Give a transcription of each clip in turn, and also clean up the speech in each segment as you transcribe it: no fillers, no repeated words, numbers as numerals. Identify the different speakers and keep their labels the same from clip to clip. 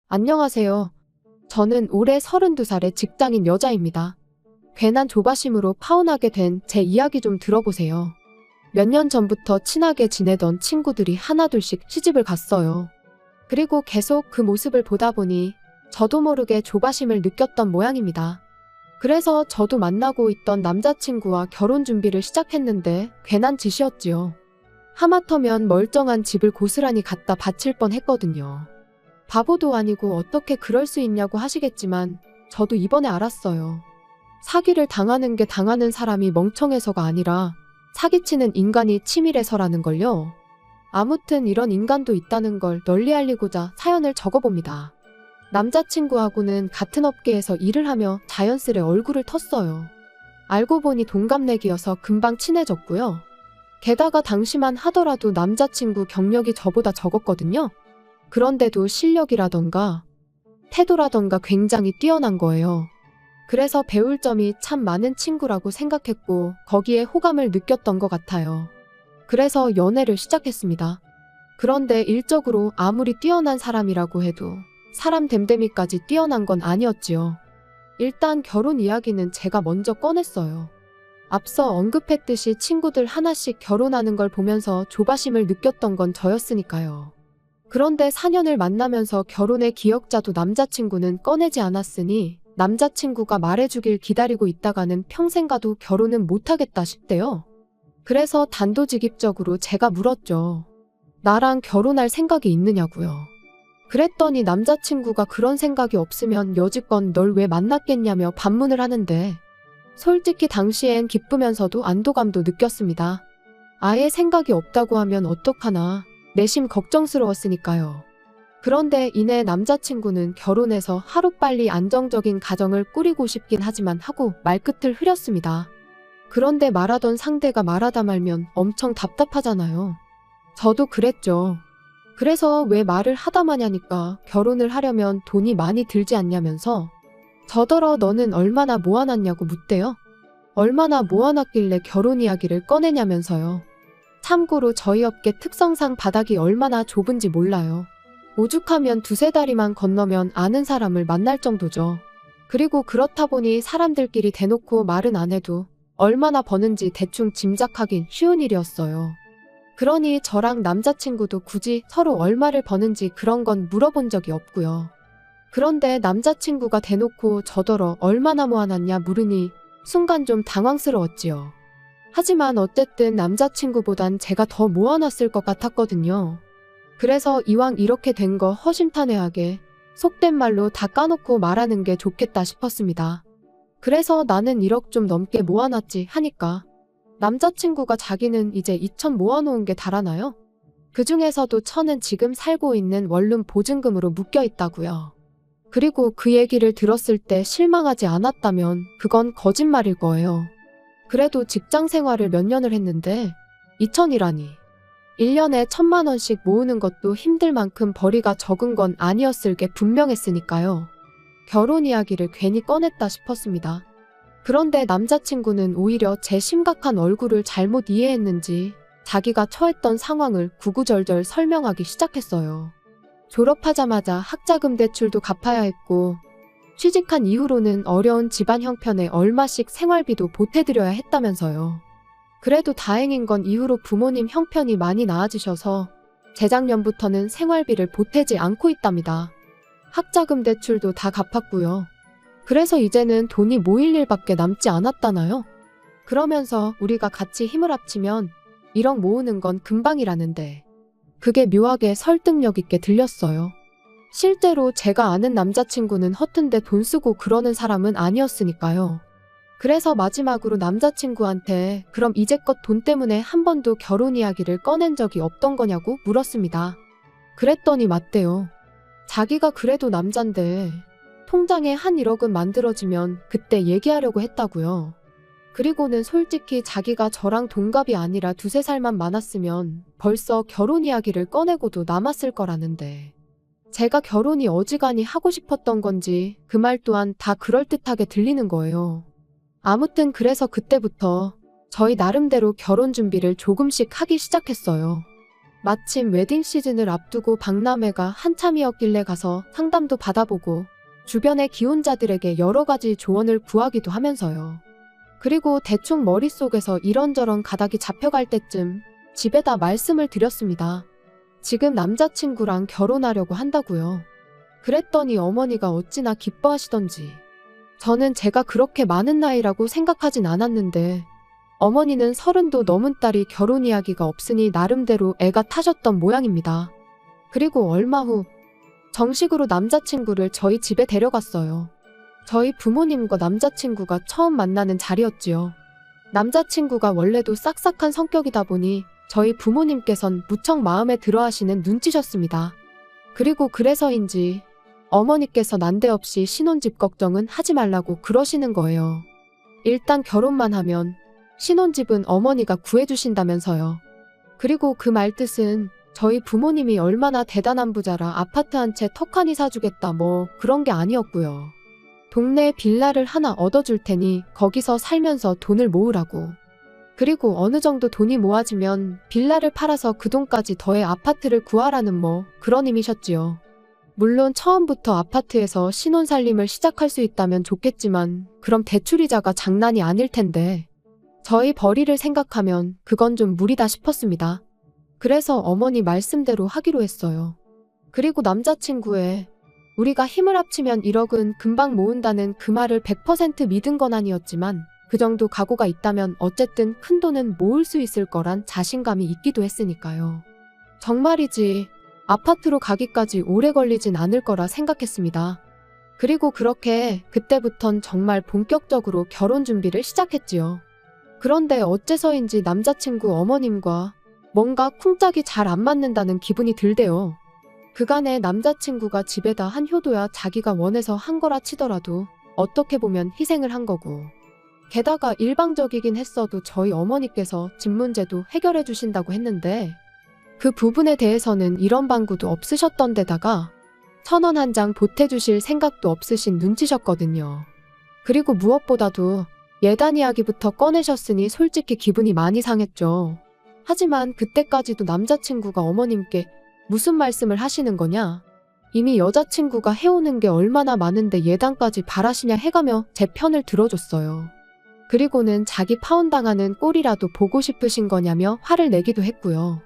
Speaker 1: 안녕하세요. 저는 올해 32살의 직장인 여자입니다. 괜한 조바심으로 파혼하게 된 제 이야기 좀 들어보세요. 몇 년 전부터 친하게 지내던 친구들이 하나둘씩 시집을 갔어요. 그리고 계속 그 모습을 보다 보니 저도 모르게 조바심을 느꼈던 모양입니다. 그래서 저도 만나고 있던 남자친구와 결혼 준비를 시작했는데 괜한 짓이었지요. 하마터면 멀쩡한 집을 고스란히 갖다 바칠 뻔 했거든요. 바보도 아니고 어떻게 그럴 수 있냐고 하시겠지만 저도 이번에 알았어요. 사기를 당하는 게 당하는 사람이 멍청해서가 아니라 사기치는 인간이 치밀해서라는 걸요. 아무튼 이런 인간도 있다는 걸 널리 알리고자 사연을 적어봅니다. 남자친구하고는 같은 업계에서 일을 하며 자연스레 얼굴을 텄어요. 알고 보니 동갑내기여서 금방 친해졌고요. 게다가 당시만 하더라도 남자친구 경력이 저보다 적었거든요. 그런데도 실력이라던가 태도라던가 굉장히 뛰어난 거예요. 그래서 배울 점이 참 많은 친구라고 생각했고 거기에 호감을 느꼈던 것 같아요. 그래서 연애를 시작했습니다. 그런데 일적으로 아무리 뛰어난 사람이라고 해도 사람 됨됨이까지 뛰어난 건 아니었지요. 일단 결혼 이야기는 제가 먼저 꺼냈어요. 앞서 언급했듯이 친구들 하나씩 결혼하는 걸 보면서 조바심을 느꼈던 건 저였으니까요. 그런데 4년을 만나면서 결혼의 기억자도 남자친구는 꺼내지 않았으니 남자친구가 말해주길 기다리고 있다가는 평생 가도 결혼은 못하겠다 싶대요. 그래서 단도직입적으로 제가 물었죠. 나랑 결혼할 생각이 있느냐고요. 그랬더니 남자친구가 그런 생각이 없으면 여지껏 널 왜 만났겠냐며 반문을 하는데 솔직히 당시엔 기쁘면서도 안도감도 느꼈습니다. 아예 생각이 없다고 하면 어떡하나 내심 걱정스러웠으니까요. 그런데 이내 남자친구는 결혼해서 하루빨리 안정적인 가정을 꾸리고 싶긴 하지만 하고 말끝을 흐렸습니다. 그런데 말하던 상대가 말하다 말면 엄청 답답하잖아요. 저도 그랬죠. 그래서 왜 말을 하다 마냐니까 결혼을 하려면 돈이 많이 들지 않냐면서 저더러 너는 얼마나 모아놨냐고 묻대요. 얼마나 모아놨길래 결혼 이야기를 꺼내냐면서요. 참고로 저희 업계 특성상 바닥이 얼마나 좁은지 몰라요. 오죽하면 두세 다리만 건너면 아는 사람을 만날 정도죠. 그리고 그렇다 보니 사람들끼리 대놓고 말은 안 해도 얼마나 버는지 대충 짐작하긴 쉬운 일이었어요. 그러니 저랑 남자친구도 굳이 서로 얼마를 버는지 그런 건 물어본 적이 없고요. 그런데 남자친구가 대놓고 저더러 얼마나 모아놨냐 물으니 순간 좀 당황스러웠지요. 하지만 어쨌든 남자친구보단 제가 더 모아놨을 것 같았거든요. 그래서 이왕 이렇게 된 거 허심탄회하게 속된 말로 다 까놓고 말하는 게 좋겠다 싶었습니다. 그래서 나는 1억 좀 넘게 모아놨지 하니까 남자친구가 자기는 이제 2천 모아놓은 게 달아나요? 그 중에서도 1,000은 지금 살고 있는 원룸 보증금으로 묶여 있다고요. 그리고 그 얘기를 들었을 때 실망하지 않았다면 그건 거짓말일 거예요. 그래도 직장 생활을 몇 년을 했는데 2천이라니. 1년에 1,000만 원씩 모으는 것도 힘들 만큼 벌이가 적은 건 아니었을 게 분명했으니까요. 결혼 이야기를 괜히 꺼냈다 싶었습니다. 그런데 남자친구는 오히려 제 심각한 얼굴을 잘못 이해했는지 자기가 처했던 상황을 구구절절 설명하기 시작했어요. 졸업하자마자 학자금 대출도 갚아야 했고 취직한 이후로는 어려운 집안 형편에 얼마씩 생활비도 보태드려야 했다면서요. 그래도 다행인 건 이후로 부모님 형편이 많이 나아지셔서 재작년부터는 생활비를 보태지 않고 있답니다. 학자금 대출도 다 갚았고요. 그래서 이제는 돈이 모일 일밖에 남지 않았다나요? 그러면서 우리가 같이 힘을 합치면 1억 모으는 건 금방이라는데 그게 묘하게 설득력 있게 들렸어요. 실제로 제가 아는 남자친구는 허튼데 돈 쓰고 그러는 사람은 아니었으니까요. 그래서 마지막으로 남자친구한테 그럼 이제껏 돈 때문에 한 번도 결혼 이야기를 꺼낸 적이 없던 거냐고 물었습니다. 그랬더니 맞대요. 자기가 그래도 남잔데 통장에 한 1억은 만들어지면 그때 얘기하려고 했다고요. 그리고는 솔직히 자기가 저랑 동갑이 아니라 두세 살만 많았으면 벌써 결혼 이야기를 꺼내고도 남았을 거라는데 제가 결혼이 어지간히 하고 싶었던 건지 그 말 또한 다 그럴듯하게 들리는 거예요. 아무튼 그래서 그때부터 저희 나름대로 결혼 준비를 조금씩 하기 시작했어요. 마침 웨딩 시즌을 앞두고 박람회가 한참이었길래 가서 상담도 받아보고 주변의 기혼자들에게 여러 가지 조언을 구하기도 하면서요. 그리고 대충 머릿속에서 이런저런 가닥이 잡혀갈 때쯤 집에다 말씀을 드렸습니다. 지금 남자친구랑 결혼하려고 한다고요. 그랬더니 어머니가 어찌나 기뻐하시던지. 저는 제가 그렇게 많은 나이라고 생각하진 않았는데 어머니는 30도 넘은 딸이 결혼 이야기가 없으니 나름대로 애가 타셨던 모양입니다. 그리고 얼마 후 정식으로 남자친구를 저희 집에 데려갔어요. 저희 부모님과 남자친구가 처음 만나는 자리였지요. 남자친구가 원래도 싹싹한 성격이다 보니 저희 부모님께선 무척 마음에 들어하시는 눈치셨습니다. 그리고 그래서인지 어머니께서 난데없이 신혼집 걱정은 하지 말라고 그러시는 거예요. 일단 결혼만 하면 신혼집은 어머니가 구해주신다면서요. 그리고 그 말뜻은 저희 부모님이 얼마나 대단한 부자라 아파트 한 채 턱하니 사주겠다 뭐 그런 게 아니었고요. 동네에 빌라를 하나 얻어줄 테니 거기서 살면서 돈을 모으라고. 그리고 어느 정도 돈이 모아지면 빌라를 팔아서 그 돈까지 더해 아파트를 구하라는 뭐 그런 의미셨지요. 물론 처음부터 아파트에서 신혼살림을 시작할 수 있다면 좋겠지만 그럼 대출이자가 장난이 아닐 텐데 저희 벌이를 생각하면 그건 좀 무리다 싶었습니다. 그래서 어머니 말씀대로 하기로 했어요. 그리고 남자친구의 우리가 힘을 합치면 1억은 금방 모은다는 그 말을 100% 믿은 건 아니었지만 그 정도 각오가 있다면 어쨌든 큰 돈은 모을 수 있을 거란 자신감이 있기도 했으니까요. 정말이지 아파트로 가기까지 오래 걸리진 않을 거라 생각했습니다. 그리고 그렇게 그때부턴 정말 본격적으로 결혼 준비를 시작했지요. 그런데 어째서인지 남자친구 어머님과 뭔가 쿵짝이 잘 안 맞는다는 기분이 들대요. 그간에 남자친구가 집에다 한 효도야 자기가 원해서 한 거라 치더라도 어떻게 보면 희생을 한 거고 게다가 일방적이긴 했어도 저희 어머니께서 집 문제도 해결해 주신다고 했는데 그 부분에 대해서는 이런 방구도 없으셨던 데다가 1,000원 한 장 보태주실 생각도 없으신 눈치셨거든요. 그리고 무엇보다도 예단 이야기부터 꺼내셨으니 솔직히 기분이 많이 상했죠. 하지만 그때까지도 남자친구가 어머님께 무슨 말씀을 하시는 거냐? 이미 여자친구가 해오는 게 얼마나 많은데 예단까지 바라시냐 해가며 제 편을 들어줬어요. 그리고는 자기 파혼당하는 꼴이라도 보고 싶으신 거냐며 화를 내기도 했고요.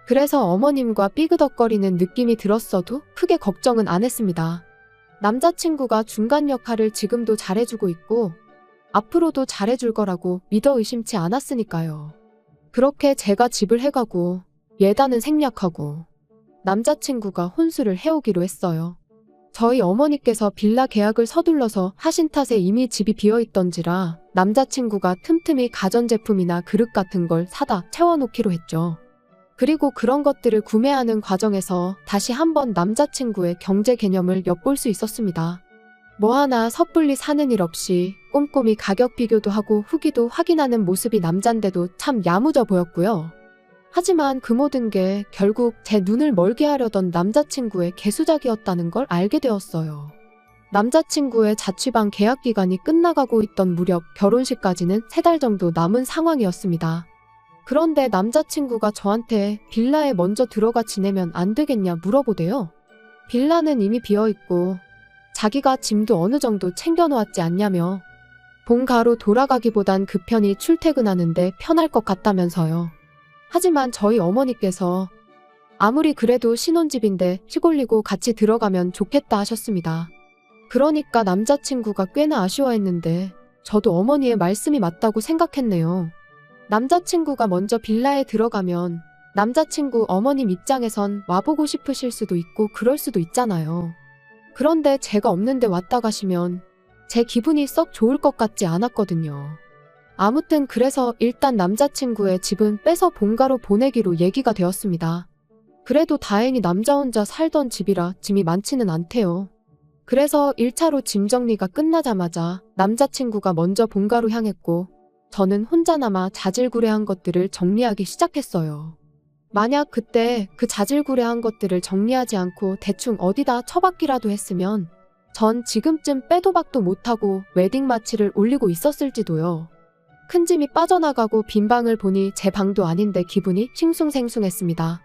Speaker 1: 그래서 어머님과 삐그덕거리는 느낌이 들었어도 크게 걱정은 안 했습니다. 남자친구가 중간 역할을 지금도 잘해주고 있고 앞으로도 잘해줄 거라고 믿어 의심치 않았으니까요. 그렇게 제가 집을 해가고 예단은 생략하고 남자친구가 혼수를 해오기로 했어요. 저희 어머니께서 빌라 계약을 서둘러서 하신 탓에 이미 집이 비어있던지라 남자친구가 틈틈이 가전제품이나 그릇 같은 걸 사다 채워놓기로 했죠. 그리고 그런 것들을 구매하는 과정에서 다시 한번 남자친구의 경제 개념을 엿볼 수 있었습니다. 뭐 하나 섣불리 사는 일 없이 꼼꼼히 가격 비교도 하고 후기도 확인하는 모습이 남잔데도 참 야무져 보였고요. 하지만 그 모든 게 결국 제 눈을 멀게 하려던 남자친구의 개수작이었다는 걸 알게 되었어요. 남자친구의 자취방 계약 기간이 끝나가고 있던 무렵 결혼식까지는 3달 정도 남은 상황이었습니다. 그런데 남자친구가 저한테 빌라에 먼저 들어가 지내면 안 되겠냐 물어보대요. 빌라는 이미 비어있고 자기가 짐도 어느 정도 챙겨놓았지 않냐며 본가로 돌아가기보단 그 편히 출퇴근하는데 편할 것 같다면서요. 하지만 저희 어머니께서 아무리 그래도 신혼집인데 시골리고 같이 들어가면 좋겠다 하셨습니다. 그러니까 남자친구가 꽤나 아쉬워했는데 저도 어머니의 말씀이 맞다고 생각했네요. 남자친구가 먼저 빌라에 들어가면 남자친구 어머님 입장에선 와보고 싶으실 수도 있고 그럴 수도 있잖아요. 그런데 제가 없는데 왔다 가시면 제 기분이 썩 좋을 것 같지 않았거든요. 아무튼 그래서 일단 남자친구의 집은 빼서 본가로 보내기로 얘기가 되었습니다. 그래도 다행히 남자 혼자 살던 집이라 짐이 많지는 않대요. 그래서 1차로 짐 정리가 끝나자마자 남자친구가 먼저 본가로 향했고 저는 혼자나마 자질구레한 것들을 정리하기 시작했어요. 만약 그때 그 자질구레한 것들을 정리하지 않고 대충 어디다 처박기라도 했으면 전 지금쯤 빼도 박도 못하고 웨딩 마치를 올리고 있었을지도요. 큰 짐이 빠져나가고 빈 방을 보니 제 방도 아닌데 기분이 싱숭생숭했습니다.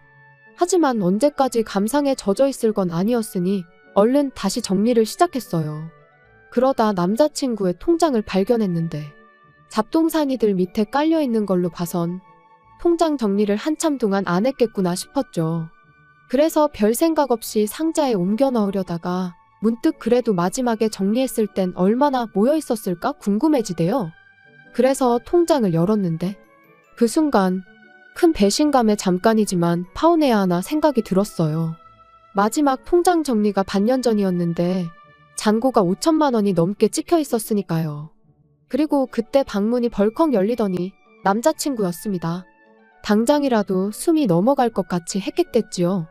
Speaker 1: 하지만 언제까지 감상에 젖어 있을 건 아니었으니 얼른 다시 정리를 시작했어요. 그러다 남자친구의 통장을 발견했는데 잡동사니들 밑에 깔려있는 걸로 봐선 통장 정리를 한참 동안 안 했겠구나 싶었죠. 그래서 별 생각 없이 상자에 옮겨 넣으려다가 문득 그래도 마지막에 정리했을 땐 얼마나 모여 있었을까 궁금해지대요. 그래서 통장을 열었는데 그 순간 큰 배신감에 잠깐이지만 파혼해야 하나 생각이 들었어요. 마지막 통장 정리가 반년 전이었는데 잔고가 5천만 원이 넘게 찍혀 있었으니까요. 그리고 그때 방문이 벌컥 열리더니 남자친구였습니다. 당장이라도 숨이 넘어갈 것 같이 했겠댔지요.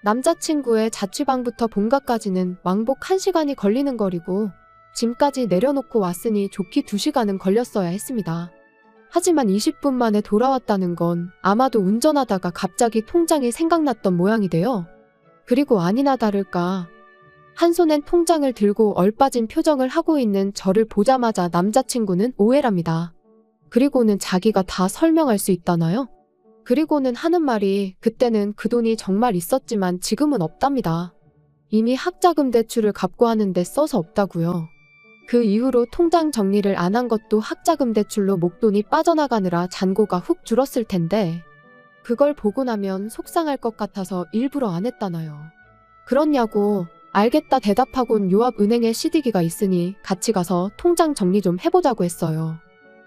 Speaker 1: 남자친구의 자취방부터 본가까지는 왕복 1시간이 걸리는 거리고 짐까지 내려놓고 왔으니 좋게 2시간은 걸렸어야 했습니다. 하지만 20분 만에 돌아왔다는 건 아마도 운전하다가 갑자기 통장이 생각났던 모양이돼요. 그리고 아니나 다를까 한 손엔 통장을 들고 얼빠진 표정을 하고 있는 저를 보자마자 남자친구는 오해랍니다. 그리고는 자기가 다 설명할 수 있다나요? 그리고는 하는 말이 그때는 그 돈이 정말 있었지만 지금은 없답니다. 이미 학자금 대출을 갚고 하는데 써서 없다고요. 그 이후로 통장 정리를 안 한 것도 학자금 대출로 목돈이 빠져나가느라 잔고가 훅 줄었을 텐데 그걸 보고 나면 속상할 것 같아서 일부러 안 했다나요. 그렇냐고 알겠다 대답하곤 요 앞 은행에 CD기가 있으니 같이 가서 통장 정리 좀 해보자고 했어요.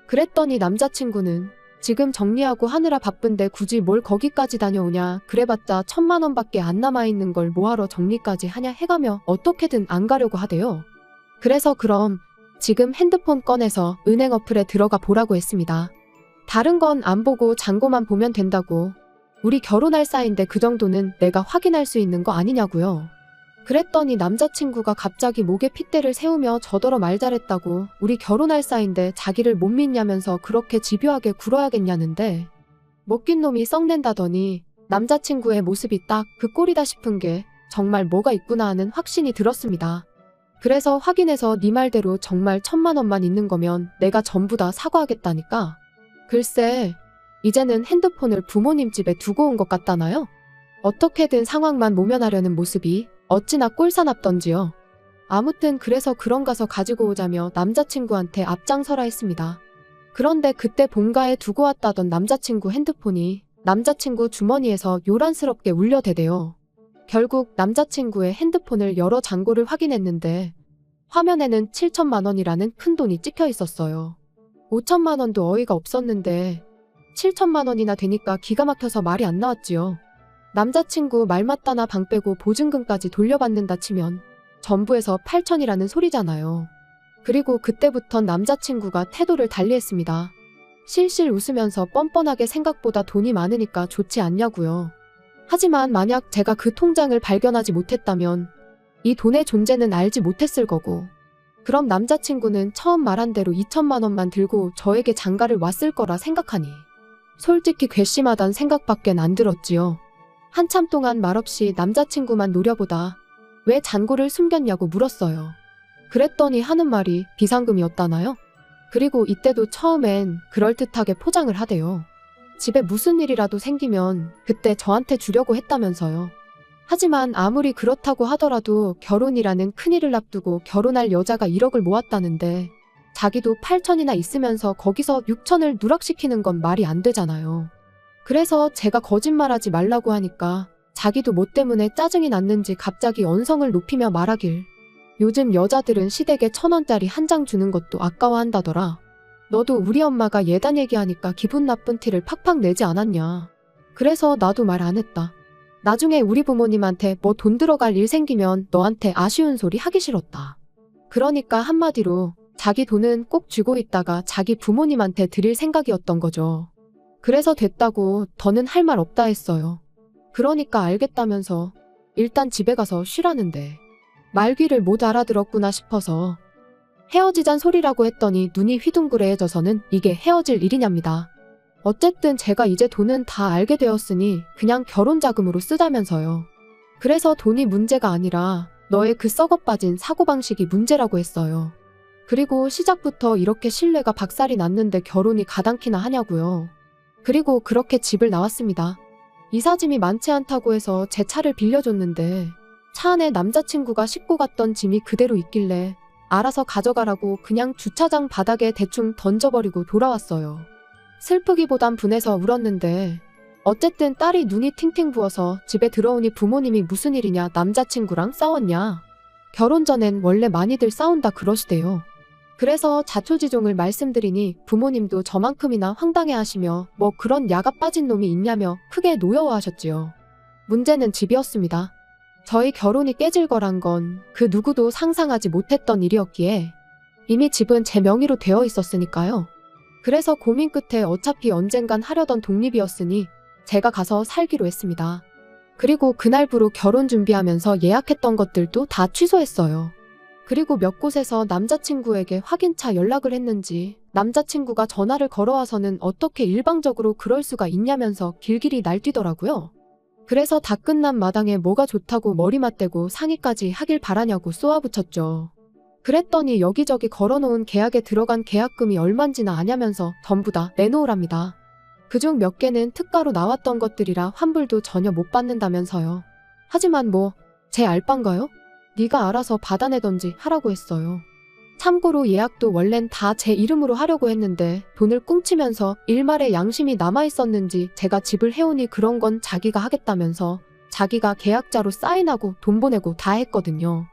Speaker 1: 그랬더니 남자친구는 지금 정리하고 하느라 바쁜데 굳이 뭘 거기까지 다녀오냐 그래봤자 1,000만 원밖에 안 남아있는 걸 뭐하러 정리까지 하냐 해가며 어떻게든 안 가려고 하대요. 그래서 그럼 지금 핸드폰 꺼내서 은행 어플에 들어가 보라고 했습니다. 다른 건 안 보고 잔고만 보면 된다고. 우리 결혼할 사이인데 그 정도는 내가 확인할 수 있는 거 아니냐고요. 그랬더니 남자친구가 갑자기 목에 핏대를 세우며 저더러 말 잘했다고 우리 결혼할 사이인데 자기를 못 믿냐면서 그렇게 집요하게 굴어야겠냐는데 먹긴 놈이 썩낸다더니 남자친구의 모습이 딱 그 꼴이다 싶은 게 정말 뭐가 있구나 하는 확신이 들었습니다. 그래서 확인해서 네 말대로 정말 1,000만 원만 있는 거면 내가 전부 다 사과하겠다니까. 글쎄 이제는 핸드폰을 부모님 집에 두고 온 것 같다나요? 어떻게든 상황만 모면하려는 모습이 어찌나 꼴사납던지요. 아무튼 그래서 그런가서 가지고 오자며 남자친구한테 앞장서라 했습니다. 그런데 그때 본가에 두고 왔다던 남자친구 핸드폰이 남자친구 주머니에서 요란스럽게 울려대대요. 결국 남자친구의 핸드폰을 열어 잔고를 확인했는데 화면에는 7천만 원이라는 큰돈이 찍혀 있었어요. 5천만 원도 어이가 없었는데 7천만 원이나 되니까 기가 막혀서 말이 안 나왔지요. 남자친구 말 맞다나 방 빼고 보증금까지 돌려받는다 치면 전부에서 8천이라는 소리잖아요. 그리고 그때부턴 남자친구가 태도를 달리했습니다. 실실 웃으면서 뻔뻔하게 생각보다 돈이 많으니까 좋지 않냐고요. 하지만 만약 제가 그 통장을 발견하지 못했다면 이 돈의 존재는 알지 못했을 거고 그럼 남자친구는 처음 말한 대로 2천만 원만 들고 저에게 장가를 왔을 거라 생각하니 솔직히 괘씸하단 생각밖엔 안 들었지요. 한참 동안 말없이 남자친구만 노려보다 왜 잔고를 숨겼냐고 물었어요. 그랬더니 하는 말이 비상금이었다나요? 그리고 이때도 처음엔 그럴듯하게 포장을 하대요. 집에 무슨 일이라도 생기면 그때 저한테 주려고 했다면서요. 하지만 아무리 그렇다고 하더라도 결혼이라는 큰일을 앞두고 결혼할 여자가 1억을 모았다는데 자기도 8천이나 있으면서 거기서 6천을 누락시키는 건 말이 안 되잖아요. 그래서 제가 거짓말하지 말라고 하니까 자기도 뭐 때문에 짜증이 났는지 갑자기 언성을 높이며 말하길 요즘 여자들은 시댁에 1,000원짜리 한 장 주는 것도 아까워한다더라. 너도 우리 엄마가 예단 얘기하니까 기분 나쁜 티를 팍팍 내지 않았냐. 그래서 나도 말 안 했다. 나중에 우리 부모님한테 뭐 돈 들어갈 일 생기면 너한테 아쉬운 소리 하기 싫었다. 그러니까 한마디로 자기 돈은 꼭 쥐고 있다가 자기 부모님한테 드릴 생각이었던 거죠. 그래서 됐다고 더는 할 말 없다 했어요. 그러니까 알겠다면서 일단 집에 가서 쉬라는데 말귀를 못 알아들었구나 싶어서 헤어지잔 소리라고 했더니 눈이 휘둥그레해져서는 이게 헤어질 일이냐입니다. 어쨌든 제가 이제 돈은 다 알게 되었으니 그냥 결혼 자금으로 쓰자면서요. 그래서 돈이 문제가 아니라 너의 그 썩어빠진 사고방식이 문제라고 했어요. 그리고 시작부터 이렇게 신뢰가 박살이 났는데 결혼이 가당키나 하냐고요. 그리고 그렇게 집을 나왔습니다. 이삿짐이 많지 않다고 해서 제 차를 빌려줬는데 차 안에 남자친구가 싣고 갔던 짐이 그대로 있길래 알아서 가져가라고 그냥 주차장 바닥에 대충 던져버리고 돌아왔어요. 슬프기보단 분해서 울었는데 어쨌든 딸이 눈이 팅팅 부어서 집에 들어오니 부모님이 무슨 일이냐, 남자친구랑 싸웠냐. 결혼 전엔 원래 많이들 싸운다 그러시대요. 그래서 자초지종을 말씀드리니 부모님도 저만큼이나 황당해하시며 뭐 그런 야가 빠진 놈이 있냐며 크게 노여워하셨지요. 문제는 집이었습니다. 저희 결혼이 깨질 거란 건 그 누구도 상상하지 못했던 일이었기에 이미 집은 제 명의로 되어 있었으니까요. 그래서 고민 끝에 어차피 언젠간 하려던 독립이었으니 제가 가서 살기로 했습니다. 그리고 그날부로 결혼 준비하면서 예약했던 것들도 다 취소했어요. 그리고 몇 곳에서 남자친구에게 확인차 연락을 했는지 남자친구가 전화를 걸어와서는 어떻게 일방적으로 그럴 수가 있냐면서 길길이 날뛰더라고요. 그래서 다 끝난 마당에 뭐가 좋다고 머리 맞대고 상의까지 하길 바라냐고 쏘아붙였죠. 그랬더니 여기저기 걸어놓은 계약에 들어간 계약금이 얼만지나 아냐면서 전부 다 내놓으랍니다. 그중 몇 개는 특가로 나왔던 것들이라 환불도 전혀 못 받는다면서요. 하지만 뭐 제 알바인가요? 네가 알아서 받아내던지 하라고 했어요. 참고로 예약도 원래는 다 제 이름으로 하려고 했는데 돈을 꿍치면서 일말의 양심이 남아있었는지 제가 집을 해오니 그런 건 자기가 하겠다면서 자기가 계약자로 사인하고 돈 보내고 다 했거든요.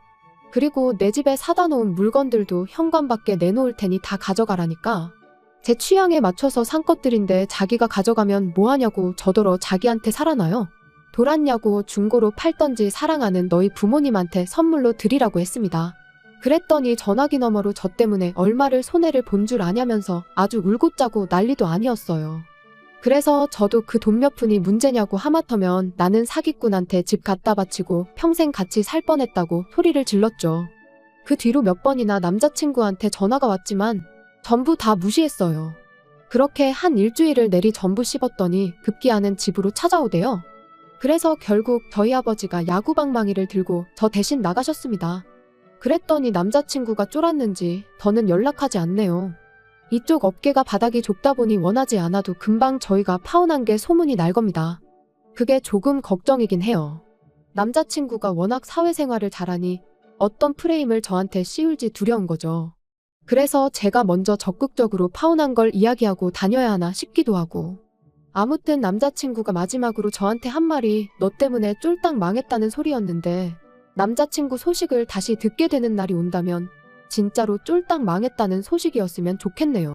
Speaker 1: 그리고 내 집에 사다 놓은 물건들도 현관밖에 내놓을 테니 다 가져가라니까 제 취향에 맞춰서 산 것들인데 자기가 가져가면 뭐하냐고 저더러 자기한테 살아나요? 돌았냐고 중고로 팔던지 사랑하는 너희 부모님한테 선물로 드리라고 했습니다. 그랬더니 전화기 너머로 저 때문에 얼마를 손해를 본 줄 아냐면서 아주 울고 짜고 난리도 아니었어요. 그래서 저도 그 돈 몇 푼이 문제냐고 하마터면 나는 사기꾼한테 집 갖다 바치고 평생 같이 살 뻔했다고 소리를 질렀죠. 그 뒤로 몇 번이나 남자친구한테 전화가 왔지만 전부 다 무시했어요. 그렇게 한 일주일을 내리 전부 씹었더니 급기야는 집으로 찾아오대요. 그래서 결국 저희 아버지가 야구방망이를 들고 저 대신 나가셨습니다. 그랬더니 남자친구가 쫄았는지 더는 연락하지 않네요. 이쪽 업계가 바닥이 좁다 보니 원하지 않아도 금방 저희가 파혼한 게 소문이 날 겁니다. 그게 조금 걱정이긴 해요. 남자친구가 워낙 사회생활을 잘하니 어떤 프레임을 저한테 씌울지 두려운 거죠. 그래서 제가 먼저 적극적으로 파혼한 걸 이야기하고 다녀야 하나 싶기도 하고. 아무튼 남자친구가 마지막으로 저한테 한 말이 너 때문에 쫄딱 망했다는 소리였는데 남자친구 소식을 다시 듣게 되는 날이 온다면 진짜로 쫄딱 망했다는 소식이었으면 좋겠네요.